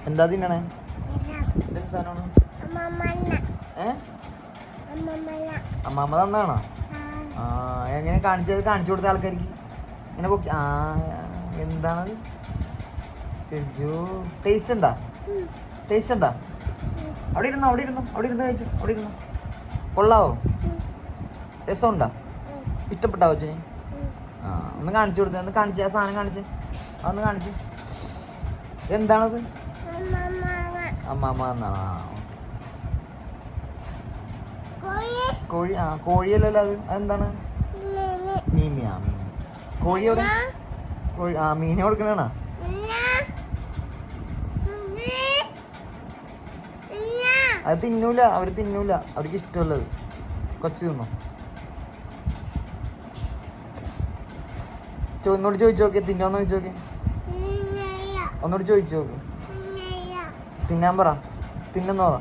എന്താ തിന്നണേ? എന്തൊരു സാധനമാണ്? അമ്മാമ്മ തന്നാണോ? ആ എങ്ങനെ കാണിച്ചു കൊടുത്ത ആൾക്കാർക്ക് ഇങ്ങനെ പൊക്കി? ആ എന്താണത്? ശരിജോ ടേസ്റ്റ് ഉണ്ടാ? അവിടെ ഇരുന്ന് കഴിച്ചു. കൊള്ളാവോ? രസമുണ്ടാ? ഇഷ്ടപ്പെട്ടാ കൊച്ചിന്? ആ ഒന്ന് കാണിച്ചു കൊടുത്തേ, ഒന്ന് കാണിച്ചേ, ആ സാധനം കാണിച്ചേ, അതൊന്ന് കാണിച്ച്. എന്താണത്? അമ്മാമ്മ എന്നാണോ? കോഴി. ആ കോഴിയല്ലല്ലോ അത്. അതെന്താണ്? മീമിയാ. കോഴി എവിടെ? കോഴി. ആ മീനെ കൊടുക്കണേണോ? അത് തിന്നൂല, അവർക്ക് ഇഷ്ടമുള്ളത്. കൊച്ചു തിന്നോ? ഒന്നുകൂടി ചോദിച്ചു നോക്കിയേ, തിന്നോന്ന് ചോദിച്ചു നോക്കിയേ, ഒന്നുകൂടി ചോദിച്ചു നോക്ക്. തിന്നാൻ പറ, തിന്നെന്ന് പറ.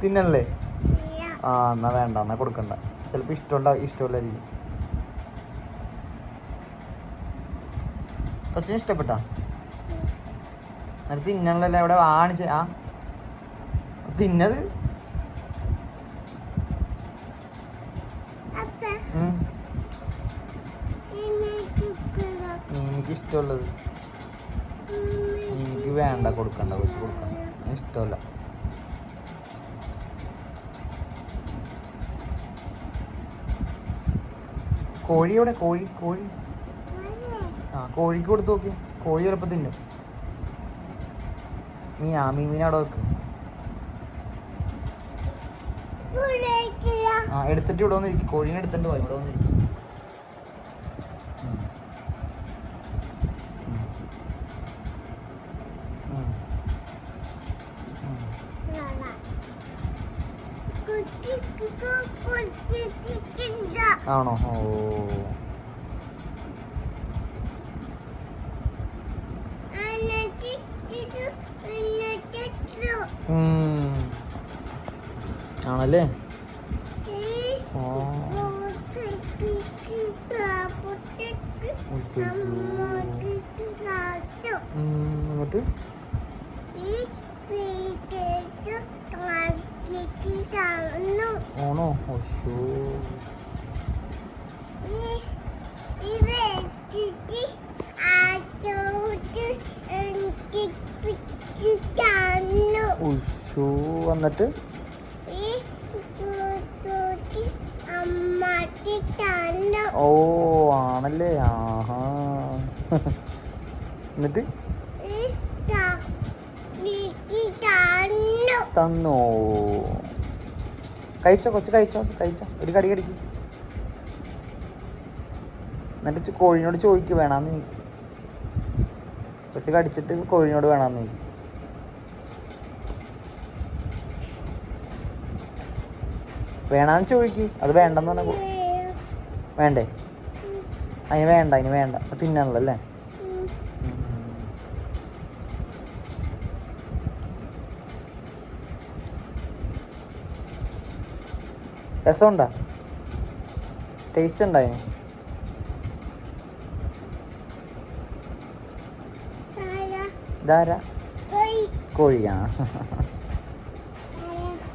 തിന്നല്ലേ? ആ എന്നാ വേണ്ട, എന്നാ കൊടുക്കണ്ട. ചിലപ്പോൾ ഇഷ്ടമില്ലായിരിക്കും. കൊച്ചിന് ഇഷ്ടപ്പെട്ടാ? അത് തിന്നണല്ലേ? അവിടെ കാണിച്ച ആ തിന്നത്. മീമിക്ക് ഇഷ്ടമുള്ളത് മീമിക്ക് വേണ്ട, കൊടുക്കണ്ട, കൊച്ചു കൊടുക്കണ്ട, ഇഷ്ടമല്ല. കോഴി എവിടെ? കോഴി. ആ കോഴിക്ക് കൊടുത്ത് നോക്കി, കോഴി ചിലപ്പോൾ തിന്നും. മീമിനെ അവിടെ വെക്ക്. ആ എടുത്തിട്ട് ഇവിടെ വന്നിരിക്കും, കോഴീനെ എടുത്തിട്ട് പോയി ഇവിടെ വന്നിരിക്കും. ആണോ? ഓ ആണല്ലേ? എന്നിട്ട് ആണോ? ഓശോ ഉഷു. വന്നിട്ട് ഓ ആണല്ലേ? ആഹാ. എന്നിട്ട് തന്നോ? കഴിച്ചോ കൊച്ചു? കഴിച്ചോ? ഒരു കടി കടിക്ക്. എന്നിട്ട് കോഴിനോട് ചോദിക്ക് വേണാന്ന് ചോദിക്കും. കൊച്ചു കടിച്ചിട്ട് കോഴിനോട് വേണാന്ന് ചോദിക്കും. വേണാന്ന് ചോദിക്ക്. അത് വേണ്ടെന്ന് പറഞ്ഞ വേണ്ടേ? അതിന് വേണ്ട, അത് തിന്നാണല്ലോ അല്ലേ? രസമുണ്ടാ? ടേസ്റ്റ് ഉണ്ടോ അതിന്? ഇതാരാ? കോഴിയാ?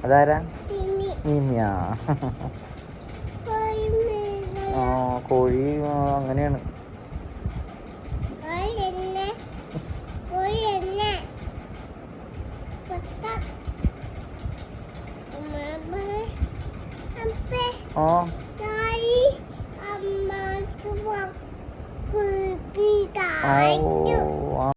അതാരാ? മീമിയാ? ആ കോഴി അങ്ങനെയാണ്. ആ ഓ